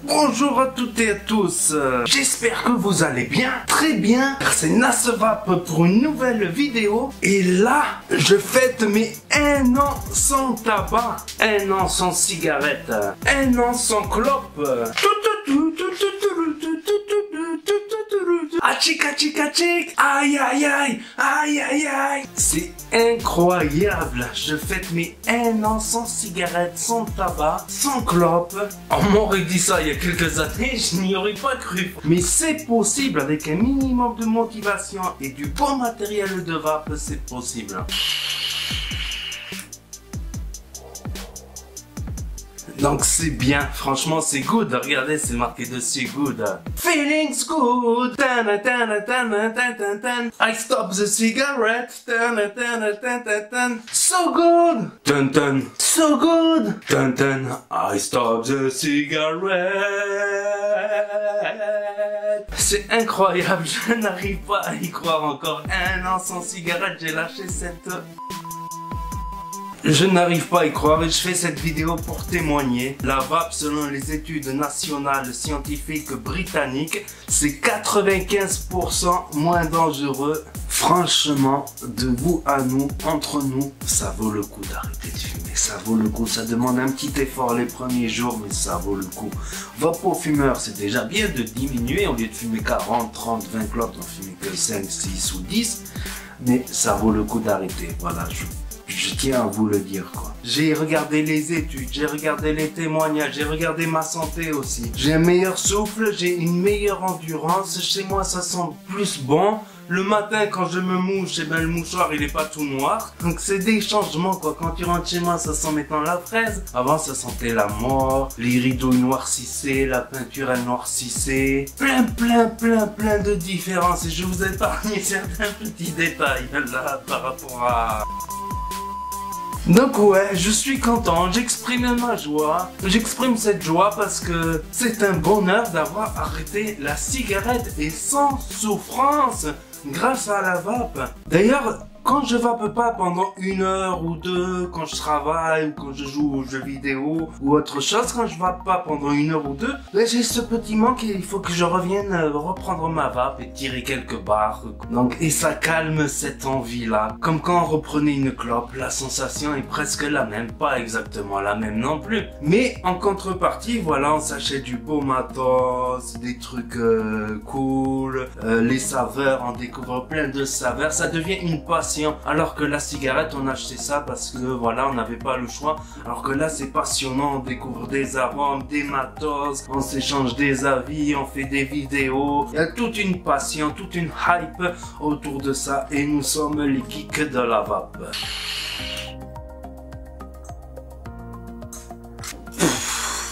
Bonjour à toutes et à tous, j'espère que vous allez bien, très bien, c'est Nasvap pour une nouvelle vidéo. Et là, je fête mes 1 an sans tabac, 1 an sans cigarette, 1 an sans clope. Achik, achik, achik. Aïe, aïe, aïe, aïe, aïe, aïe. C'est incroyable. Je fête mes 1 an sans cigarette, sans tabac, sans clope. On m'aurait dit ça il y a quelques années, je n'y aurais pas cru. Mais c'est possible avec un minimum de motivation et du bon matériel de vape, c'est possible. Donc c'est bien, franchement c'est good, regardez c'est marqué dessus good. Feelings good, tan tan tan tan tan. I stop the cigarette, tan tan tan tan. So good, tan tan. So good, tan tan. I stop the cigarette. C'est incroyable, je n'arrive pas à y croire encore. 1 an sans cigarette, j'ai lâché cette... Je n'arrive pas à y croire et je fais cette vidéo pour témoigner. La vape, selon les études nationales scientifiques britanniques, c'est 95% moins dangereux. Franchement, de vous à nous, entre nous, ça vaut le coup d'arrêter de fumer. Ça vaut le coup, ça demande un petit effort les premiers jours, mais ça vaut le coup. Vape aux fumeurs, c'est déjà bien de diminuer. Au lieu de fumer 40, 30, 20 clopes, on fume que 5, 6 ou 10. Mais ça vaut le coup d'arrêter. Voilà, je tiens à vous le dire quoi. J'ai regardé les études, j'ai regardé les témoignages, j'ai regardé ma santé aussi. J'ai un meilleur souffle, j'ai une meilleure endurance. Chez moi ça sent plus bon. Le matin quand je me mouche, eh ben, le mouchoir il est pas tout noir. Donc c'est des changements quoi. Quand tu rentres chez moi ça sent maintenant la fraise. Avant ça sentait la mort, les rideaux noircissaient, la peinture elle noircissait. Plein de différences. Et je vous ai épargné certains petits détails là par rapport à... Donc ouais, je suis content, j'exprime ma joie. J'exprime cette joie parce que c'est un bonheur d'avoir arrêté la cigarette et sans souffrance grâce à la vape. D'ailleurs, quand je vape pas pendant 1 heure ou 2, quand je travaille ou quand je joue aux jeux vidéo ou autre chose, quand je vape pas pendant 1 heure ou 2, là j'ai ce petit manque et il faut que je revienne reprendre ma vape et tirer quelques barres. Donc, et ça calme cette envie-là. Comme quand on reprenait une clope, la sensation est presque la même, pas exactement la même non plus. Mais en contrepartie, voilà, on s'achète du beau matos, des trucs cool, les saveurs, on découvre plein de saveurs, ça devient une passion. Alors que la cigarette, on achetait ça parce que voilà, on n'avait pas le choix. Alors que là, c'est passionnant, on découvre des arômes, des matos, on s'échange des avis, on fait des vidéos. Il y a toute une passion, toute une hype autour de ça et nous sommes les geeks de la vape.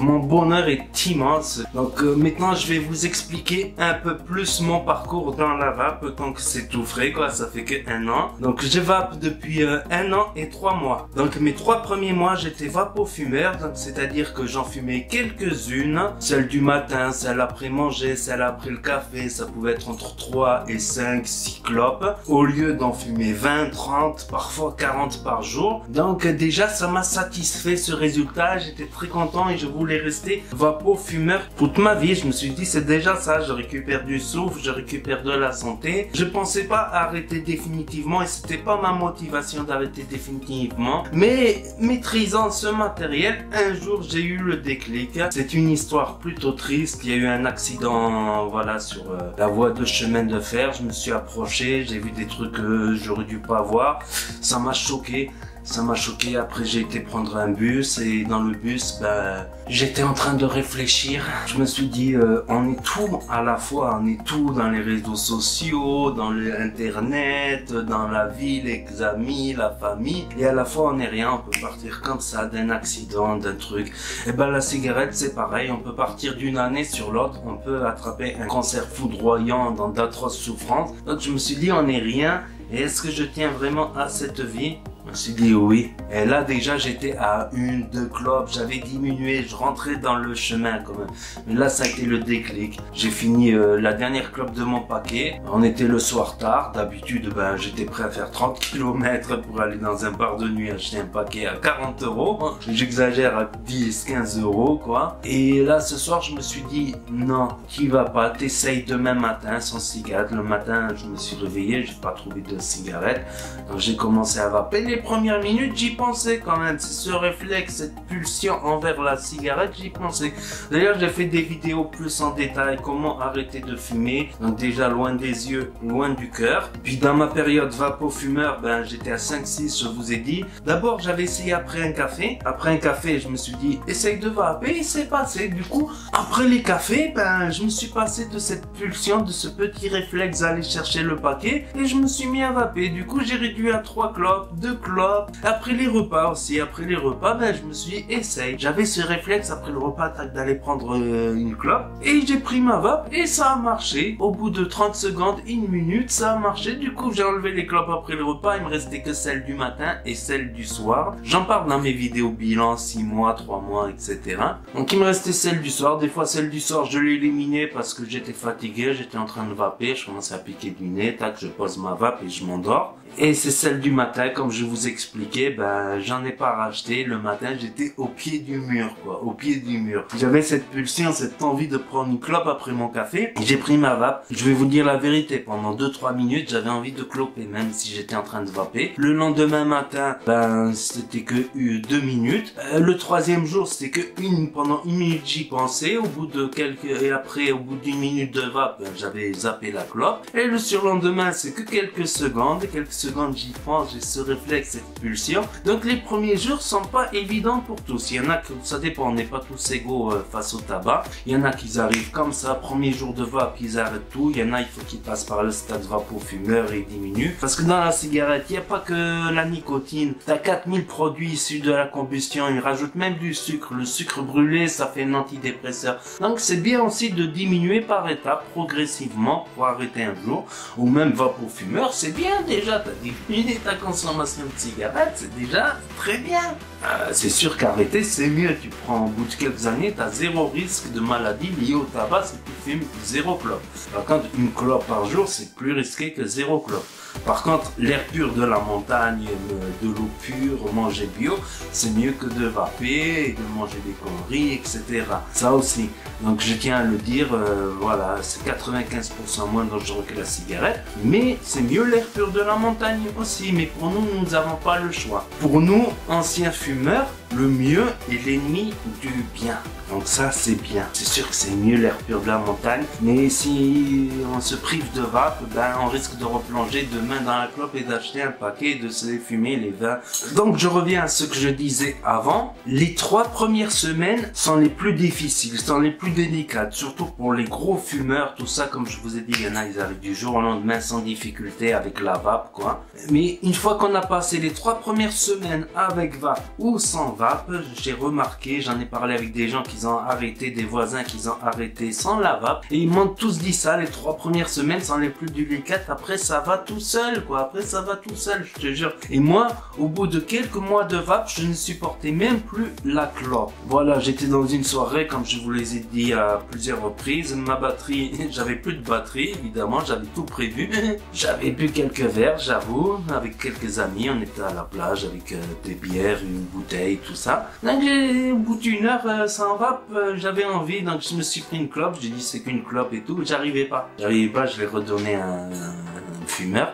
Mon bonheur est immense. Donc maintenant je vais vous expliquer un peu plus mon parcours dans la vape. Donc c'est tout frais quoi, ça fait que 1 an. Donc je vape depuis 1 an et 3 mois. Donc mes 3 premiers mois j'étais vapofumeur. Donc c'est-à-dire que j'en fumais quelques-unes. Celle du matin, celle après manger, celle après le café. Ça pouvait être entre 3 et 5, 6 clopes. Au lieu d'en fumer 20, 30, parfois 40 par jour. Donc déjà ça m'a satisfait ce résultat. J'étais très content et je voulais rester vapofumeur toute ma vie. Je me suis dit c'est déjà ça, je récupère du souffle, je récupère de la santé. Je pensais pas arrêter définitivement et c'était pas ma motivation d'arrêter définitivement, mais maîtrisant ce matériel, un jour j'ai eu le déclic. C'est une histoire plutôt triste. Il y a eu un accident voilà sur la voie de chemin de fer. Je me suis approché, j'ai vu des trucs que j'aurais dû pas voir. Ça m'a choqué. Ça m'a choqué, après j'ai été prendre un bus et dans le bus, j'étais en train de réfléchir. Je me suis dit, on est tout à la fois, on est tout dans les réseaux sociaux, dans l'internet, dans la vie, les amis, la famille. Et à la fois on n'est rien, on peut partir comme ça d'un accident, d'un truc. Et ben la cigarette c'est pareil, on peut partir d'une année sur l'autre, on peut attraper un cancer foudroyant dans d'atroces souffrances. Donc je me suis dit, on n'est rien. Et est-ce que je tiens vraiment à cette vie? Je me suis dit oui. Et là déjà j'étais à 2 clopes, j'avais diminué, je rentrais dans le chemin quand même. Mais là ça a été le déclic. J'ai fini la dernière clope de mon paquet. On était le soir tard. D'habitude j'étais prêt à faire 30 km pour aller dans un bar de nuit acheter un paquet à 40 €. J'exagère, à 10-15 € quoi. Et là ce soir je me suis dit non, tu vas pas, t'essayes demain matin sans cigarette. Le matin je me suis réveillé, j'ai pas trouvé de cigarette. Donc j'ai commencé à vaper. Les premières minutes, j'y pensais quand même. C'est ce réflexe, cette pulsion envers la cigarette, j'y pensais. D'ailleurs, j'ai fait des vidéos plus en détail, comment arrêter de fumer. Donc déjà, loin des yeux, loin du cœur. Puis dans ma période vapo-fumeur, j'étais à 5-6, je vous ai dit. D'abord, j'avais essayé après un café. Après un café, je me suis dit, essaye de vaper, et c'est passé. Du coup, après les cafés, je me suis passé de cette pulsion, de ce petit réflexe d'aller chercher le paquet, et je me suis mis à vaper. Du coup, j'ai réduit à 3 clopes, 2 clopes. Après les repas aussi, après les repas, je me suis dit, essaye. J'avais ce réflexe après le repas d'aller prendre une clope. Et j'ai pris ma vape et ça a marché. Au bout de 30 secondes, 1 minute, ça a marché. Du coup, j'ai enlevé les clopes après le repas. Il me restait que celle du matin et celle du soir. J'en parle dans mes vidéos bilan, 6 mois, 3 mois, etc. Donc, il me restait celle du soir. Des fois, celle du soir, je l'ai éliminée parce que j'étais fatigué. J'étais en train de vaper. Je commençais à piquer du nez. Tac, je pose ma vape et je m'endors. Et c'est celle du matin, comme je vous expliquais, j'en ai pas racheté. Le matin, j'étais au pied du mur, quoi, au pied du mur. J'avais cette pulsion, cette envie de prendre une clope après mon café. Et j'ai pris ma vape. Je vais vous dire la vérité, pendant 2-3 minutes, j'avais envie de cloper, même si j'étais en train de vaper. Le lendemain matin, c'était que 2 minutes. Le troisième jour, c'était que pendant 1 minute, j'y pensais. Au bout de et après, au bout d'1 minute de vape, j'avais zappé la clope. Et le surlendemain, c'est que quelques secondes, j'y pense, j'ai ce réflexe, cette pulsion. Donc les premiers jours sont pas évidents pour tous. Il y en a que, ça dépend, on n'est pas tous égaux face au tabac. Il y en a qui arrivent comme ça, premier jour de vape, ils arrêtent tout. Il y en a, il faut qu'ils passent par le stade vapo-fumeur et diminuent. Parce que dans la cigarette, il n'y a pas que la nicotine. T'as 4000 produits issus de la combustion, ils rajoutent même du sucre. Le sucre brûlé, ça fait un antidépresseur. Donc c'est bien aussi de diminuer par étapes, progressivement, pour arrêter un jour. Ou même vapo-fumeur, c'est bien déjà. Diminuer ta consommation de cigarettes, c'est déjà très bien. C'est sûr qu'arrêter, c'est mieux. Tu prends au bout de quelques années, tu as 0 risque de maladie liée au tabac si tu fumes 0 clope. Par contre, une clope par jour, c'est plus risqué que 0 clope. Par contre, l'air pur de la montagne, de l'eau pure, manger bio, c'est mieux que de vaper et de manger des conneries, etc. Ça aussi. Donc je tiens à le dire, voilà, c'est 95% moins dangereux que la cigarette, mais c'est mieux l'air pur de la montagne aussi. Mais pour nous, nous n'avons pas le choix. Pour nous, anciens fumeurs, le mieux est l'ennemi du bien. Donc ça, c'est bien. C'est sûr que c'est mieux l'air pur de la montagne. Mais si on se prive de vape, on risque de replonger demain dans la clope et d'acheter un paquet et de se fumer les 20. Donc je reviens à ce que je disais avant. Les 3 premières semaines sont les plus difficiles, sont les plus délicates. Surtout pour les gros fumeurs, tout ça, comme je vous ai dit, il y en a, ils arrivent du jour au lendemain sans difficulté avec la vape, quoi. Mais une fois qu'on a passé les 3 premières semaines avec vape ou sans vape, j'ai remarqué, j'en ai parlé avec des gens qui ont arrêté, des voisins qui ont arrêté sans la vape, et ils m'ont tous dit ça, les 3 premières semaines sont les plus délicates, après ça va tout seul, quoi, après ça va tout seul, je te jure. Et moi, au bout de quelques mois de vape, je ne supportais même plus la clope. Voilà, j'étais dans une soirée, comme je vous les ai dit à plusieurs reprises, ma batterie, j'avais plus de batterie, évidemment, j'avais tout prévu, j'avais bu quelques verres, j'avoue, avec quelques amis, on était à la plage avec des bières, une bouteille, tout ça. Donc au bout d'une heure sans vape, j'avais envie, donc je me suis pris une clope, j'ai dit c'est qu'une clope et tout, j'arrivais pas, je l'ai redonné à un fumeur,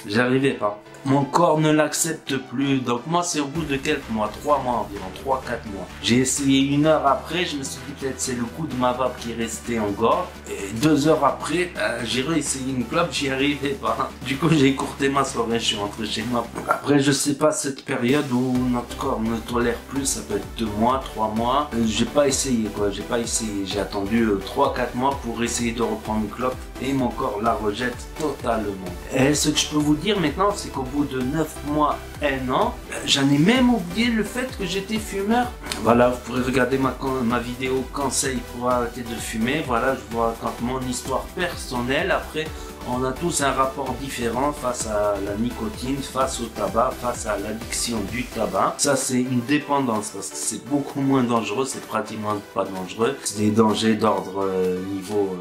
j'arrivais pas. Mon corps ne l'accepte plus, donc moi c'est au bout de quelques mois, 3 mois environ, 3-4 mois. J'ai essayé 1 heure après, je me suis dit peut-être c'est le coup de ma vape qui est resté en gorge. Et 2 heures après, j'ai réessayé une clope, j'y arrivais pas. Du coup j'ai écourté ma soirée, je suis rentré chez moi. Après je sais pas, cette période où notre corps ne tolère plus, ça peut être 2 mois, 3 mois. J'ai pas essayé quoi, j'ai pas essayé. J'ai attendu 3-4 mois pour essayer de reprendre une clope et mon corps la rejette totalement. Et ce que je peux vous dire maintenant, c'est qu'au bout de 9 mois, 1 an, j'en ai même oublié le fait que j'étais fumeur. Voilà, vous pourrez regarder ma vidéo conseil pour arrêter de fumer. Voilà, je vous raconte mon histoire personnelle. Après, On a tous un rapport différent face à la nicotine, face au tabac, face à l'addiction du tabac. Ça, c'est une dépendance parce que c'est beaucoup moins dangereux, c'est pratiquement pas dangereux. C'est des dangers d'ordre niveau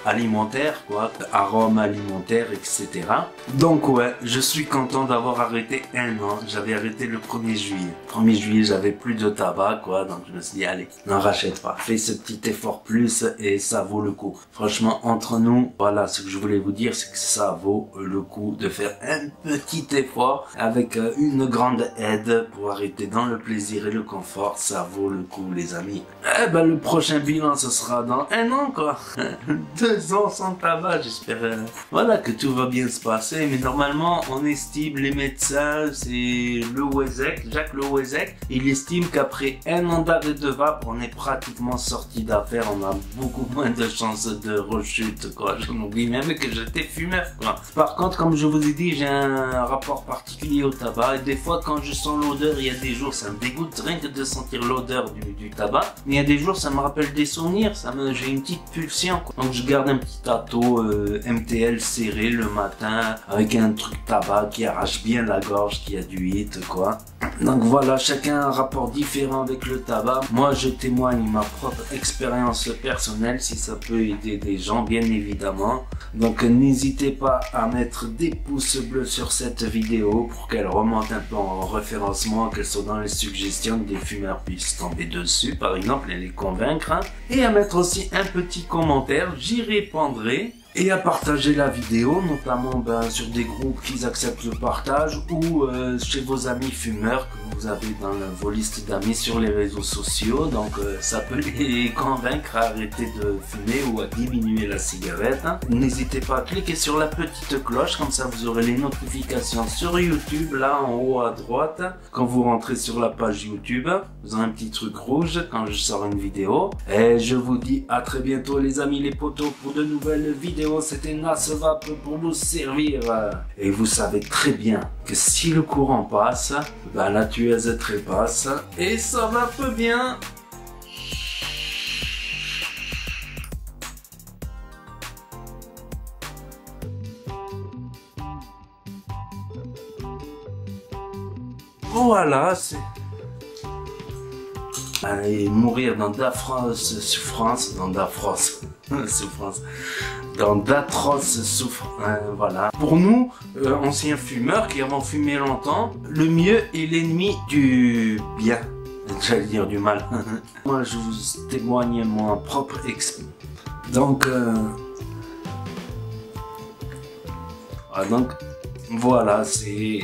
alimentaire, quoi, arômes alimentaires, etc. Donc ouais, je suis content d'avoir arrêté 1 an. J'avais arrêté le 1er juillet. 1er juillet, j'avais plus de tabac, quoi, donc je me suis dit, allez, n'en rachète pas. Fais ce petit effort plus et ça vaut le coup. Franchement, entre nous, voilà, ce que je voulais vous dire, c'est que ça vaut le coup de faire un petit effort avec une grande aide pour arrêter dans le plaisir et le confort. Ça vaut le coup, les amis. Eh ben, le prochain bilan, ce sera dans 1 an, quoi. 2 ans sans tabac, j'espère. Voilà, que tout va bien se passer. Mais normalement, on estime, les médecins, c'est le Wezek, Jacques Le Wezek, il estime qu'après 1 an d'arrêt de vape, on est pratiquement sorti d'affaire. On a beaucoup moins de chances de rechute, quoi. Je m'oublie même que j'étais fumeur, quoi. Par contre, comme je vous ai dit, j'ai un rapport particulier au tabac. Et des fois, quand je sens l'odeur, il y a des jours, ça me dégoûte rien que de sentir l'odeur du tabac. Mais il y a des jours, ça me rappelle des souvenirs. J'ai une petite pulsion, quoi. Donc, je garde un petit tâteau MTL serré le matin avec un truc tabac qui arrache bien la gorge, qui a du hit, quoi. Donc voilà, chacun a un rapport différent avec le tabac. Moi, je témoigne ma propre expérience personnelle, si ça peut aider des gens, bien évidemment. Donc n'hésitez pas à mettre des pouces bleus sur cette vidéo pour qu'elle remonte un peu en référencement, qu'elle soit dans les suggestions, que des fumeurs puissent tomber dessus, par exemple, et les convaincre. Hein. Et à mettre aussi un petit commentaire, j'y répondrai. Et à partager la vidéo, notamment sur des groupes qui acceptent le partage ou chez vos amis fumeurs que vous avez dans vos listes d'amis sur les réseaux sociaux. Donc ça peut les convaincre à arrêter de fumer ou à diminuer la cigarette. N'hésitez pas à cliquer sur la petite cloche, comme ça vous aurez les notifications sur YouTube, là en haut à droite. Quand vous rentrez sur la page YouTube, vous aurez un petit truc rouge quand je sors une vidéo. Et je vous dis à très bientôt les amis, les potos, pour de nouvelles vidéos. C'était NasVape pour vous servir. Et vous savez très bien que si le courant passe, la tueuse trépasse. Et ça va peu bien. Voilà, c'est... Et mourir dans d'atroces souffrances, dans d'atroces souffrances, dans d'atroces souffrances, voilà. Pour nous, anciens fumeurs qui avons fumé longtemps, le mieux est l'ennemi du bien, j'allais dire du mal. Moi, je vous témoigne mon propre expérience. Donc, donc, voilà, c'est